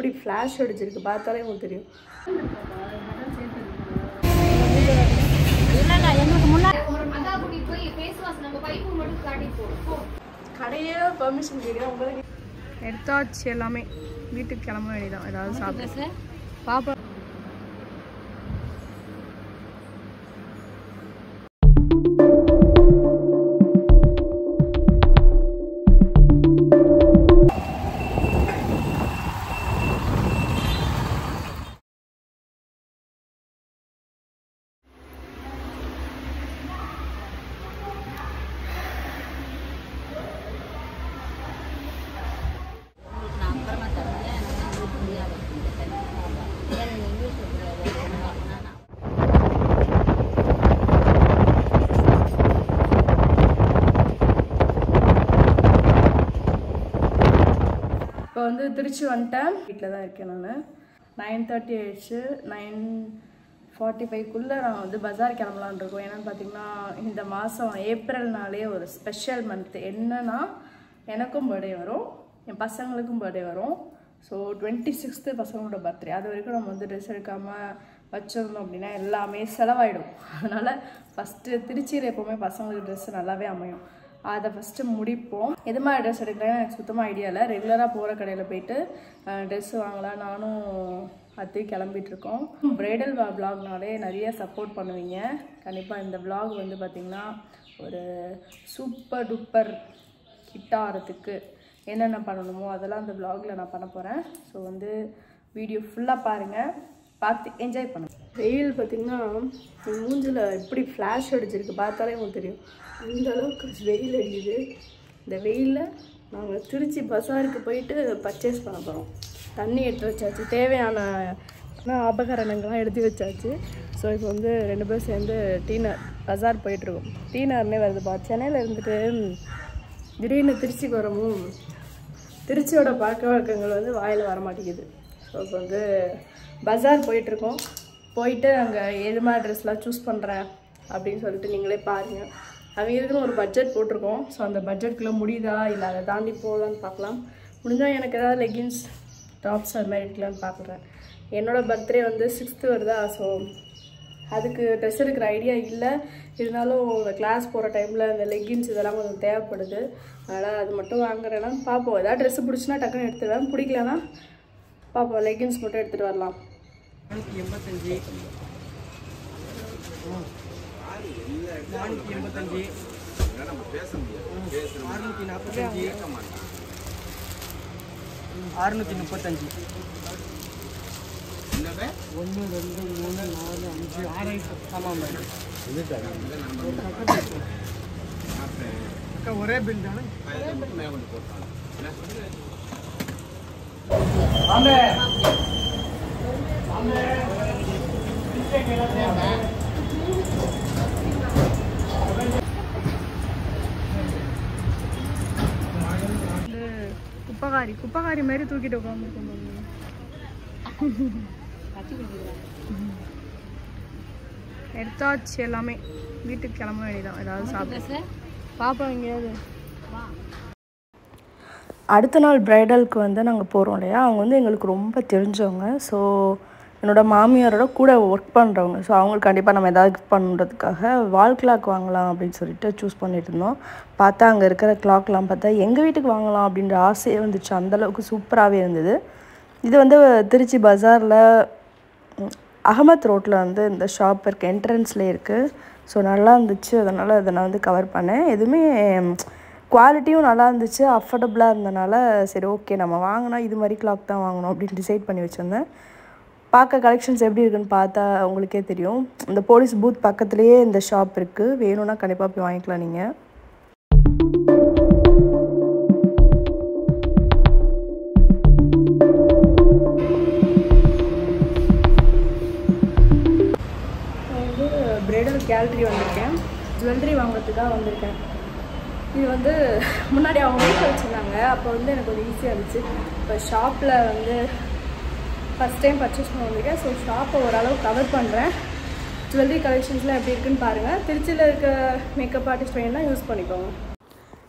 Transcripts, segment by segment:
எப்படி ஃப்ளாஷ் அடிச்சிருக்கு பார்த்தாலே உங்களுக்கு தெரியும். கடையே பர்மிஷன் கேட்குறேன் உங்களுக்கு. எடுத்தாச்சு எல்லாமே, வீட்டுக்கு கிளம்ப வேண்டியதான். ஏதாவது சாப்பிட்டு பாப்பா. இப்போ வந்து திருச்சி வந்துட்டேன். வீட்டில் தான் இருக்கேன் நான். 9:30 ஆயிடுச்சு. 9:45க்குள்ளே நான் வந்து பஜார் கிளம்பலான் இருக்கோம். என்னென்னு பார்த்தீங்கன்னா, இந்த மாதம் ஏப்ரல்னாலே ஒரு ஸ்பெஷல் மந்த். என்னன்னா, எனக்கும் பர்த்டே வரும், என் பசங்களுக்கும் பர்த்டே வரும். ஸோ 26th பசங்களோட பர்த்டே. அது வரைக்கும் நம்ம வந்து ட்ரெஸ் எடுக்காமல் வச்சிருந்தோம் அப்படின்னா எல்லாமே செலவாயிடும். அதனால் ஃபஸ்ட்டு திருச்சியில் எப்போவுமே பசங்களுக்கு ட்ரெஸ்ஸு நல்லாவே அமையும். அதை ஃபஸ்ட்டு முடிப்போம். எது மாதிரி ட்ரெஸ் எடுக்கலாம் எனக்கு சுத்தமாக ஐடியா இல்லை. ரெகுலராக போகிற கடையில் போயிட்டு ட்ரெஸ்ஸு வாங்கலாம். நானும் அது கிளம்பிகிட்ருக்கோம். ப்ரைடல் விளாக்னாலே நிறைய சப்போர்ட் பண்ணுவீங்க. கண்டிப்பாக இந்த விளாக் வந்து பார்த்திங்கன்னா ஒரு சூப்பர் டூப்பர் ஹிட்டாகிறதுக்கு என்னென்ன பண்ணணுமோ அதெல்லாம் அந்த விளாகில் நான் பண்ண போகிறேன். ஸோ வந்து வீடியோ ஃபுல்லாக பாருங்கள், பார்த்து என்ஜாய் பண்ணுங்க. வெயில் பார்த்திங்கன்னா மூஞ்சில் எப்படி ஃப்ளாஷ் அடிச்சிருக்கு பார்த்தாலே உங்களுக்கு தெரியும். அந்த அளவுக்கு வெயில் அடிக்குது. இந்த வெயிலில் நாங்கள் திருச்சி பஸாருக்கு போயிட்டு பர்ச்சேஸ் பண்ண போகிறோம். தண்ணி எடுத்து வச்சாச்சு, தேவையான ஆபகரணங்கள்லாம் எடுத்து வச்சாச்சு. ஸோ இப்போ வந்து 2 பேரும் சேர்ந்து டீனர் பஸார் போயிட்டுருக்கோம். டீனர்னே வருதுப்பா. சென்னையில் இருந்துட்டு திடீர்னு திருச்சிக்கு வரவும் திருச்சியோட பழக்க வழக்கங்கள் வந்து வாயில் வர மாட்டேங்குது. ஸோ இப்போ வந்து பஸார் போயிட்டுருக்கோம். போயிட்டு அங்கே எது மாதிரி ட்ரெஸ்லாம் சூஸ் பண்ணுறேன் அப்படின்னு சொல்லிட்டு நீங்களே பாருங்கள். அவங்களுக்குன்னு ஒரு பட்ஜெட் போட்டிருக்கோம். ஸோ அந்த பட்ஜெட்டுக்குள்ளே முடியுதா இல்லை அதை தாண்டி போகலான்னு பார்க்கலாம். முடிஞ்சால் எனக்கு ஏதாவது லெகின்ஸ் டாப்ஸ் அது மாதிரி எடுக்கலான்னு பார்க்குறேன். என்னோடய பர்த்டே வந்து 6th வருதா. ஸோ அதுக்கு ட்ரெஸ் எடுக்கிற ஐடியா இல்லை. இருந்தாலும் இந்த கிளாஸ் போகிற டைமில் இந்த லெகின்ஸ் இதெல்லாம் கொஞ்சம் தேவைப்படுது. அதனால் அது மட்டும் வாங்குறேன்னா பார்ப்போம். ஏதாவது ட்ரெஸ்ஸு பிடிச்சினா டக்குன்னு எடுத்துடுவேன், பிடிக்கலன்னா பார்ப்போம். லெகின்ஸ் மட்டும் எடுத்துகிட்டு வரலாம். 485 485 635 1 2 3 4 5 6 ஆமாம் மேடம். அக்கா ஒரே பில் தானே? குப்பகாரி மாதிரி தூக்கிட்டு உட்காந்துருக்கோம். எடுத்தாச்சு எல்லாமே, வீட்டுக்கு கிளம்ப வேண்டியதான். ஏதாவது சாப்பிட்டு பாப்பா எங்கேயாவது. அடுத்த நாள் ப்ரைடலுக்கு வந்து நாங்கள் போகிறோம் இல்லையா, அவங்க வந்து எங்களுக்கு ரொம்ப தெரிஞ்சவங்க. ஸோ என்னோடய மாமியாரோட கூட ஒர்க் பண்ணுறவங்க. ஸோ அவங்களுக்கு கண்டிப்பாக நம்ம எதாவது கிஃப்ட் பண்ணுறதுக்காக வால் கிளாக் வாங்கலாம் அப்படின்னு சொல்லிட்டு சூஸ் பண்ணிட்டு இருந்தோம். பார்த்தா அங்கே இருக்கிற கிளாக்லாம் பார்த்தா எங்கள் வீட்டுக்கு வாங்கலாம் அப்படின்ற ஆசையே வந்துச்சு. அந்தளவுக்கு சூப்பராகவே இருந்தது. இது வந்து திருச்சி பஸாரில் அகமத் ரோட்டில் வந்து இந்த ஷாப் இருக்குது, என்ட்ரன்ஸ்லேயே இருக்குது. ஸோ நல்லா இருந்துச்சு. அதனால் அதை நான் வந்து கவர் பண்ணேன். எதுவுமே குவாலிட்டியும் நல்லா இருந்துச்சு, அஃபோர்டபுளாக இருந்தனால சரி ஓகே நம்ம வாங்கினா இது மாதிரி கிளாக் தான் வாங்கணும் அப்படின்னு டிசைட் பண்ணி வச்சுருந்தேன். பார்க்க கலெக்ஷன்ஸ் எப்படி இருக்குன்னு பார்த்தா உங்களுக்கே தெரியும். இந்த போலீஸ் பூத் பக்கத்துலேயே இந்த ஷாப் இருக்குது. வேணும்னா கண்டிப்பாக போய் வாங்கிக்கலாம் நீங்கள். வந்து பிரைடல் கேலரி வந்திருக்கேன், ஜுவல்லரி வாங்குறதுக்காக வந்திருக்கேன். இது வந்து முன்னாடி அவங்க வீட்டில் வச்சுருந்தாங்க. அப்போ வந்து எனக்கு கொஞ்சம் ஈஸியாக இருந்துச்சு. இப்போ ஷாப்பில் வந்து ஃபஸ்ட் டைம் பர்ச்சேஸ் பண்ண வந்திருக்கேன். ஸோ ஷாப்பை ஓரளவு கவர் பண்ணுறேன். ஜுவல்லரி கலெக்ஷன்ஸ்லாம் எப்படி இருக்குன்னு பாருங்கள். திருச்சியில் இருக்க மேக்கப் ஆர்டிஸ்ட் வேணுன்னா யூஸ் பண்ணிக்கோங்க.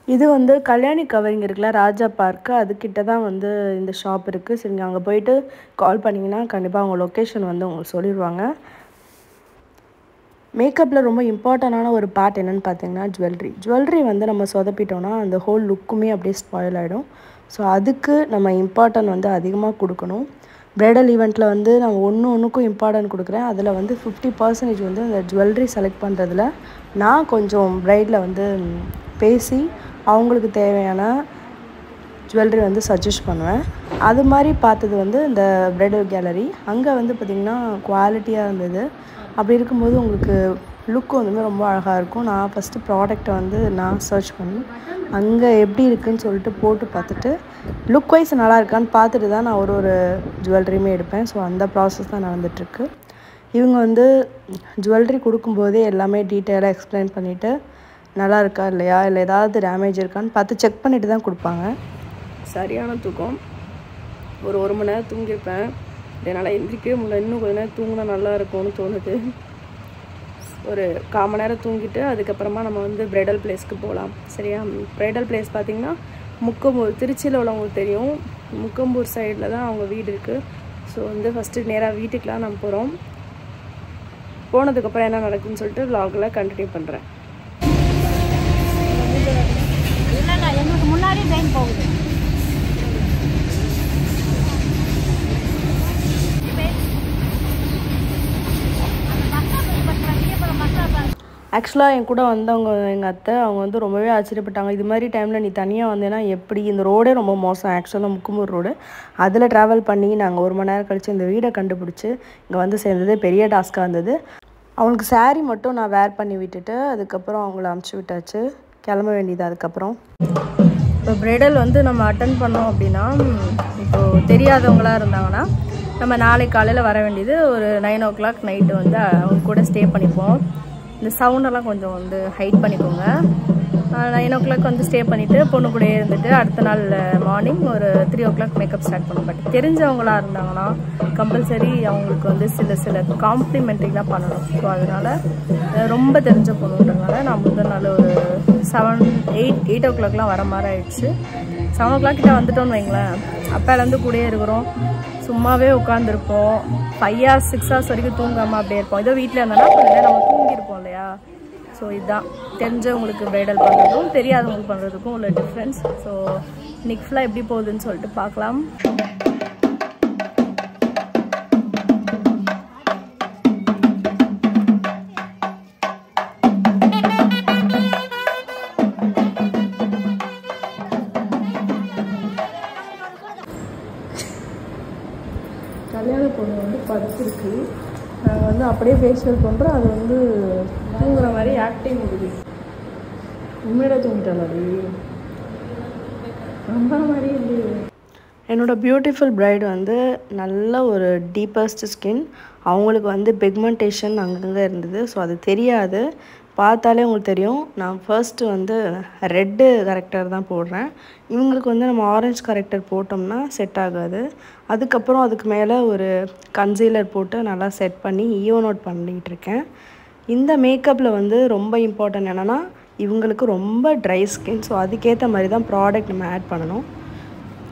இது வந்து கல்யாணி கவரிங் இருக்குல்ல, ராஜா பார்க்கு அதுக்கிட்ட தான் வந்து இந்த ஷாப் இருக்குது. சரிங்க, அங்கே போயிட்டு கால் பண்ணிங்கன்னா கண்டிப்பாக அவங்க லொக்கேஷன் வந்து உங்களுக்கு சொல்லிடுவாங்க. மேக்கப்பில் ரொம்ப இம்பார்ட்டண்டான ஒரு பார்ட் என்னென்னு பார்த்தீங்கன்னா ஜுவல்லரி வந்து நம்ம சொதப்பிட்டோன்னா அந்த ஹோல் லுக்குமே அப்படியே ஸ்பாயில் ஆகிடும். ஸோ அதுக்கு நம்ம இம்பார்ட்டன்ட் வந்து அதிகமாக கொடுக்கணும். ப்ரைடல் ஈவெண்ட்டில் வந்து நான் ஒன்றுக்கும் இம்பார்ட்டன்ட் கொடுக்குறேன். அதில் வந்து 50% வந்து இந்த ஜுவல்லரி செலக்ட் பண்ணுறதுல நான் கொஞ்சம் ப்ரைடில் வந்து பேசி அவங்களுக்கு தேவையான ஜுவல்லரி வந்து சஜஸ்ட் பண்ணுவேன். அது மாதிரி பார்த்தது வந்து இந்த ப்ரைடல் கேலரி. அங்கே வந்து பார்த்திங்கன்னா குவாலிட்டியாக இருந்தது. அப்படி இருக்கும்போது உங்களுக்கு லுக்கு வந்து ரொம்ப அழகாக இருக்கும். நான் ஃபஸ்ட்டு ப்ராடக்டை வந்து நான் சர்ச் பண்ணி அங்கே எப்படி இருக்குதுன்னு சொல்லிட்டு போட்டு பார்த்துட்டு லுக் வைஸ் நல்லா இருக்கான்னு பார்த்துட்டு தான் நான் ஒரு ஜுவல்லரியுமே எடுப்பேன். ஸோ அந்த ப்ராசஸ் தான் நடந்துகிட்ருக்கு. இவங்க வந்து ஜுவல்லரி கொடுக்கும்போதே எல்லாமே டீட்டெயிலாக எக்ஸ்பிளைன் பண்ணிவிட்டு நல்லா இருக்கா இல்லையா, இல்லை ஏதாவது டேமேஜ் இருக்கான்னு பார்த்து செக் பண்ணிவிட்டு தான் கொடுப்பாங்க. சரியான தூக்கம், ஒரு மணி நேரம் தூங்கியிருப்பேன். என்னால் எந்திரிக்கவே முடியல. இன்னும் கொஞ்சம் நேரம் தூங்கினா நல்லா இருக்கும்னு தோணுது. ஒரு 1/4 மணி நேரம் தூங்கிட்டு அதுக்கப்புறமா நம்ம வந்து ப்ரைடல் பிளேஸ்க்கு போகலாம். சரியா, ப்ரைடல் பிளேஸ் பார்த்திங்கன்னா முக்கம்பூர், திருச்சியில் உள்ளவங்களுக்கு தெரியும். முக்கம்பூர் சைடில் தான் அவங்க வீடு இருக்குது. ஸோ வந்து ஃபஸ்ட்டு நேராக வீட்டுக்கெலாம் நம்ம போகிறோம். போனதுக்கப்புறம் என்ன நடக்குதுன்னு சொல்லிட்டு vlogல கண்டினியூ பண்ணுறேன். எங்களுக்கு முன்னாடி ட்ரெயின் போகுது. ஆக்சுவலாக என் கூட வந்தவங்க எங்கள் அத்தை, அவங்க வந்து ரொம்பவே ஆச்சரியப்பட்டாங்க. இது மாதிரி டைமில் நீ தனியாக வந்தேன்னா எப்படி, இந்த ரோடே ரொம்ப மோசம் ஆக்சுவலாக முக்கும்பூர் ரோடு. அதில் ட்ராவல் பண்ணி நாங்கள் 1 மணி நேரம் கழித்து இந்த வீடை கண்டுபிடிச்சி இங்கே வந்து சேர்ந்தது பெரிய டாஸ்க்காக இருந்தது. அவங்களுக்கு saree மட்டும் நான் வேர் பண்ணி விட்டுட்டு அதுக்கப்புறம் அவங்கள அமுச்சு விட்டாச்சு. கிளம்ப வேண்டியது. அதுக்கப்புறம் இப்போ ப்ரைடல் வந்து நம்ம அட்டன் பண்ணோம் அப்படின்னா, இப்போது தெரியாதவங்களாக இருந்தாங்கன்னா நம்ம நாளைக்கு காலையில் வர வேண்டியது. ஒரு 9 o'clock நைட்டு வந்து அவங்க கூட ஸ்டே பண்ணிப்போம். இந்த சவுண்டெல்லாம் கொஞ்சம் வந்து ஹைட் பண்ணிக்கோங்க. 9 o'clock வந்து ஸ்டே பண்ணிவிட்டு பொண்ணு கூட இருந்துட்டு அடுத்த நாள் மார்னிங் ஒரு 3 o'clock மேக்கப் ஸ்டார்ட் பண்ணும். பட் தெரிஞ்சவங்களாக இருந்தாங்கன்னா கம்பல்சரி அவங்களுக்கு வந்து சில காம்ப்ளிமெண்ட்ரிலாம் பண்ணணும். ஸோ அதனால் ரொம்ப தெரிஞ்ச பொண்ணுன்றதுனால நான் முதல் நாள் ஒரு 8 o'clockலாம் வர மாதிரி ஆயிடுச்சு. 7 o'clock கிட்ட வந்துட்டோன்னு வைங்களேன். அப்போலேருந்து கூடயே இருக்கிறோம், சும்மாவே உட்காந்துருப்போம். 5 hours 6 hours வரைக்கும் தூங்காமல் அப்படியே இருப்போம். இதோ வீட்டில் இருந்தோன்னா கொஞ்சம் நேரம் நம்ம தூங்கியிருப்போம் இல்லையா. ஸோ இதுதான் தெரிஞ்சவங்களுக்கு ப்ரைடல் பண்ணுறதுக்கும் தெரியாதவங்களுக்கு பண்ணுறதுக்கும் உள்ள டிஃப்ரென்ஸ். ஸோ இன்னைக்கு ஃபுல்லாக எப்படி போகுதுன்னு சொல்லிட்டு பார்க்கலாம். கல்யாண பொண்ணு வந்து படுத்துருக்கு. நாங்கள் வந்து அப்படியே ஃபேஷியல் பண்ணுறோம். அது வந்து தூங்குற மாதிரி ஆக்டிங் கொடுக்குது. உண்மையில தூங்கிட்டாள் அது ரொம்ப மாதிரி இல்லையே. என்னோடய பியூட்டிஃபுல் ப்ரைடு வந்து நல்ல ஒரு டீப்பஸ்ட் ஸ்கின். அவங்களுக்கு வந்து பிக்மெண்டேஷன் அங்கங்கே இருந்தது. ஸோ அது தெரியாது, பார்த்தாலே உங்களுக்கு தெரியும். நான் ஃபர்ஸ்ட்டு வந்து ரெட்டு கரெக்டர் தான் போடுறேன். இவங்களுக்கு வந்து நம்ம ஆரஞ்சு கரெக்டர் போட்டோம்னா செட் ஆகாது. அதுக்கப்புறம் அதுக்கு மேலே ஒரு கன்சீலர் போட்டு நல்லா செட் பண்ணி ஈவன் அவுட் பண்ணிகிட்டு இருக்கேன். இந்த மேக்கப்பில் வந்து ரொம்ப இம்பார்ட்டன்ட் என்னென்னா இவங்களுக்கு ரொம்ப ட்ரை ஸ்கின். ஸோ அதுக்கேற்ற மாதிரி தான் ப்ராடக்ட் நம்ம ஆட் பண்ணணும்.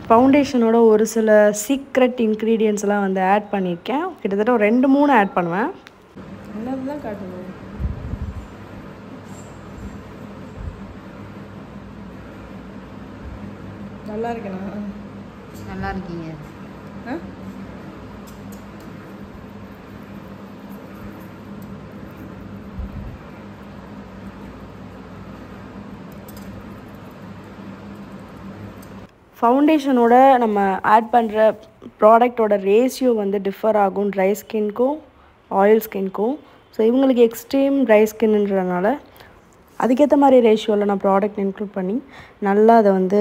ஃபவுண்டேஷனோட ஒரு சில சீக்ரெட் இன்க்ரீடியன்ஸ்லாம் வந்து ஆட் பண்ணியிருக்கேன். கிட்டத்தட்ட ஒரு 2-3 ஆட் பண்ணுவேன். என்னது தான் காட்டணும். நல்லா இருக்கேண்ணா. நல்லா இருக்கீங்க. ஃபவுண்டேஷனோட நம்ம ஆட் பண்ணுற ப்ராடக்டோட ரேஷியோ வந்து டிஃபர் ஆகும் ட்ரை ஸ்கின்க்கும் ஆயில் ஸ்கின்க்கும். ஸோ இவங்களுக்கு எக்ஸ்ட்ரீம் ட்ரை ஸ்கின்ன்றதுனால அதுக்கேற்ற மாதிரி ரேஷியோவில் நான் ப்ராடக்ட் இன்க்ளூட் பண்ணி நல்லா அதை வந்து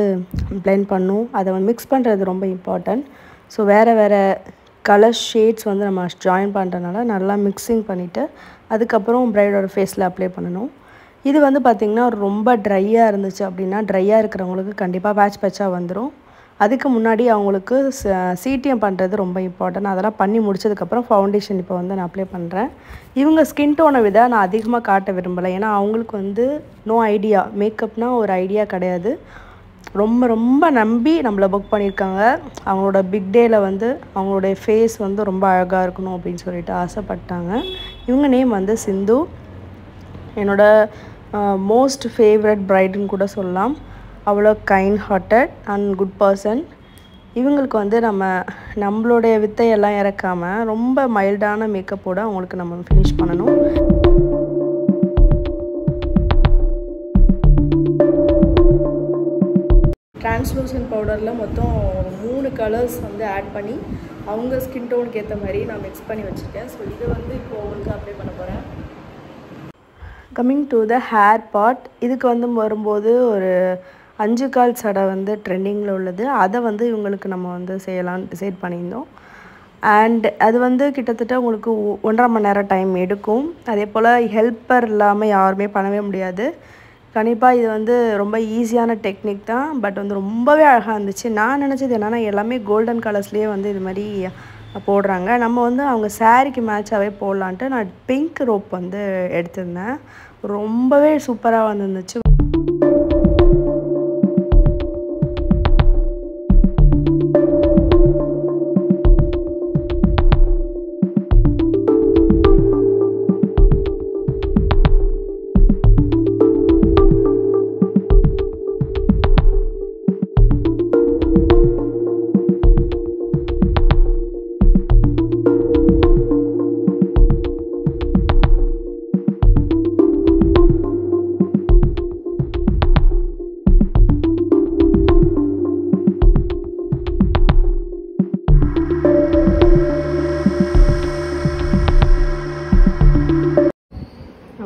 பிளெண்ட் பண்ணும். அதை வந்து மிக்ஸ் பண்ணுறது ரொம்ப இம்பார்ட்டன்ட். ஸோ வேறு கலர் ஷேட்ஸ் வந்து நம்ம ஜாயின் பண்ணுறதுனால நல்லா மிக்சிங் பண்ணிவிட்டு அதுக்கப்புறம் ப்ரைடோட ஃபேஸில் அப்ளை பண்ணணும். இது வந்து பார்த்திங்கன்னா ரொம்ப ட்ரையாக இருந்துச்சு அப்படின்னா, ட்ரையாக இருக்கிறவங்களுக்கு கண்டிப்பாக பேட்ச் பேட்சாக வந்துடும். அதுக்கு முன்னாடி அவங்களுக்கு சிடிஎம் பண்ணுறது ரொம்ப இம்பார்ட்டன்ட். அதெல்லாம் பண்ணி முடிச்சதுக்கப்புறம் ஃபவுண்டேஷன் இப்போ வந்து நான் அப்ளை பண்ணுறேன். இவங்க ஸ்கின் டோனை விட நான் அதிகமாக காட்ட விரும்பலை. ஏன்னா அவங்களுக்கு வந்து நோ ஐடியா, மேக்கப்னால் ஒரு ஐடியா கிடையாது. ரொம்ப ரொம்ப நம்பி நம்மளை புக் பண்ணியிருக்காங்க. அவங்களோட பிக் டேயில் வந்து அவங்களுடைய ஃபேஸ் வந்து ரொம்ப அழகாக இருக்கணும் அப்படின்னு சொல்லிட்டு ஆசைப்பட்டாங்க. இவங்க நேம் வந்து சிந்து. என்னோட மோஸ்ட் ஃபேவரட் பிரைடுன்னு கூட சொல்லலாம். அவ்வளோ kind hearted and good person. இவங்களுக்கு வந்து நம்மளுடைய வித்தையெல்லாம் இறக்காமல் ரொம்ப மைல்டான மேக்கப்போடு அவங்களுக்கு நம்ம ஃபினிஷ் பண்ணணும். ட்ரான்ஸ்லூசன்ட் பவுடரில் மொத்தம் 3 கலர்ஸ் வந்து ஆட் பண்ணி அவங்க ஸ்கின் டோனுக்கு ஏற்ற மாதிரி நான் மிக்ஸ் பண்ணி வச்சுருக்கேன். ஸோ இதை வந்து இப்போது உங்களுக்கு அப்ளை பண்ண போகிறேன். Coming to the hair part, இதுக்கு வந்து வரும்போது ஒரு 5 கால் சடை வந்து ட்ரெண்டிங்கில் உள்ளது. அதை வந்து இவங்களுக்கு நம்ம வந்து செய்யலான்னு டிசைட் பண்ணியிருந்தோம். அண்ட் அது வந்து கிட்டத்தட்ட உங்களுக்கு 1.5 மணி நேரம் டைம் எடுக்கும். அதே போல் ஹெல்ப்பர் இல்லாமல் யாருமே பண்ணவே முடியாது. கண்டிப்பாக இது வந்து ரொம்ப ஈஸியான டெக்னிக் தான். பட் வந்து ரொம்பவே அழகாக இருந்துச்சு. நான் நினச்சது என்னென்னா எல்லாமே கோல்டன் கலர்ஸ்லேயே வந்து இது மாதிரி போடுறாங்க, நம்ம வந்து அவங்க சாரீக்கு மேட்சாகவே போடலான்ட்டு நான் பிங்க் ரோப் வந்து எடுத்திருந்தேன். ரொம்பவே சூப்பராக வந்துருந்துச்சு.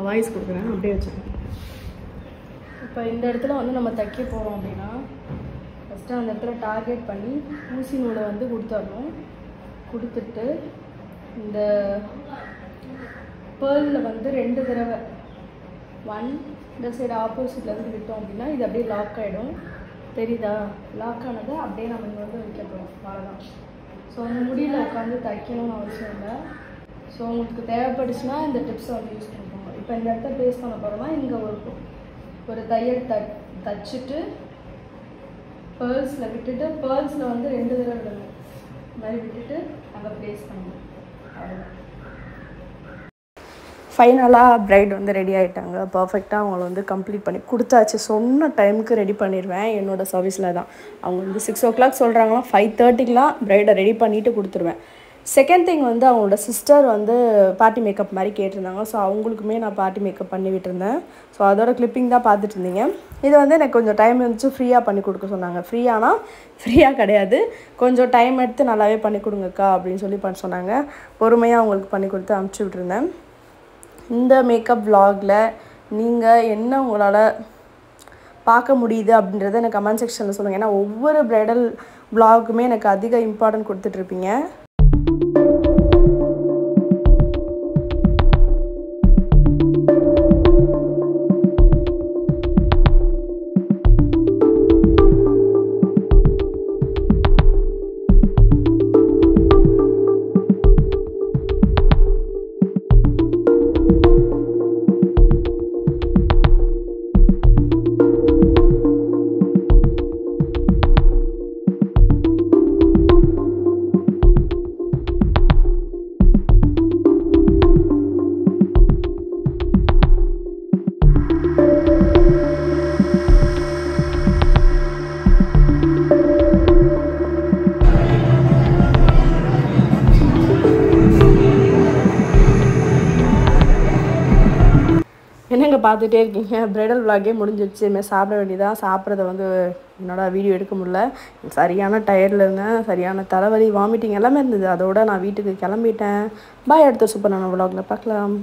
வாய்ஸ் கொடுக்குறேன், அப்படியே வச்சுக்கேன். இப்போ இந்த இடத்துல வந்து நம்ம தைக்க போகிறோம் அப்படின்னா ஃபஸ்ட்டு அந்த இடத்துல டார்கெட் பண்ணி ஊசி நூலை வந்து கொடுத்துடணும். கொடுத்துட்டு இந்த பேர்லில் வந்து 2 தடவை 1 இந்த சைடு ஆப்போசிட்லேருந்து விட்டோம் அப்படின்னா இது அப்படியே லாக் ஆகிடும். தெரியுதா? லாக் ஆனதை அப்படியே நம்ம இங்கே வந்து வைக்க போகிறோம். அவ்வளோதான். ஸோ அந்த முடியில் உட்காந்து தைக்கணும்னு அவசியம் இல்லை. ஸோ உங்களுக்கு தேவைப்படுச்சுன்னா இந்த டிப்ஸை வந்து யூஸ் பண்ணுவோம். இப்போ இந்த இடத்த பேஸ் பண்ண போகிறோம்னா இங்கே ஒரு தையல் தச்சுட்டு பேர்ல்ஸில் விட்டுட்டு பேர்ல்ஸில் வந்து 2 தடவை விடணும். இந்த மாதிரி விட்டுட்டு அங்கே ப்ளேஸ் பண்ணணும். அவ்வளோதான். ஃபைனலாக ப்ரைட் வந்து ரெடி ஆகிட்டாங்க. பர்ஃபெக்டாக அவங்கள வந்து கம்ப்ளீட் பண்ணி கொடுத்தாச்சு. சொன்ன டைமுக்கு ரெடி பண்ணிடுவேன். என்னோடய சர்வீஸில் தான் அவங்க வந்து 6 o'clock சொல்கிறாங்களாம், 5:30க்குலாம் ப்ரைடை ரெடி பண்ணிவிட்டு கொடுத்துருவேன். செகண்ட் திங் வந்து அவங்களோட சிஸ்டர் வந்து பார்ட்டி மேக்கப் மாதிரி கேட்டிருந்தாங்க. ஸோ அவங்களுக்குமே நான் பார்ட்டி மேக்கப் பண்ணி விட்டுருந்தேன். ஸோ அதோட கிளிப்பிங் தான் பார்த்துட்டு இருந்தீங்க. இது வந்து எனக்கு கொஞ்சம் டைம் இருந்துச்சு, ஃப்ரீயாக பண்ணி கொடுக்க சொன்னாங்க. ஃப்ரீயாக கிடையாது, கொஞ்சம் டைம் எடுத்து நல்லாவே பண்ணி கொடுங்கக்கா அப்படின்னு சொல்லி பண்ண சொன்னாங்க. பொறுமையாக அவங்களுக்கு பண்ணி கொடுத்து அனுப்பிச்சி விட்டுருந்தேன். இந்த மேக்கப் விலாகில் நீங்கள் என்ன உங்களால் பார்க்க முடியுது அப்படின்றத எனக்கு கமெண்ட் செக்ஷனில் சொல்லுங்கள். ஏன்னா ஒவ்வொரு ப்ரைடல் விலாகுமே எனக்கு அதிக இம்பார்ட்டன்ட் கொடுத்துட்ருப்பீங்க. என்னங்க பார்த்துட்டே இருக்கீங்க? ப்ரைடல் விலாகே முடிஞ்சிடுச்சு. இனிமேல் சாப்பிட வேண்டியதான். சாப்பிட்றத வந்து என்னோட வீடியோ எடுக்க முடியல. சரியான டயர்டில் இருந்தேன், சரியான தலைவலி, வாமிட்டிங் எல்லாமே இருந்தது. அதோட நான் வீட்டுக்கு கிளம்பிட்டேன். பாய், அடுத்த சூப்பரான விலாகில் பார்க்கலாம்.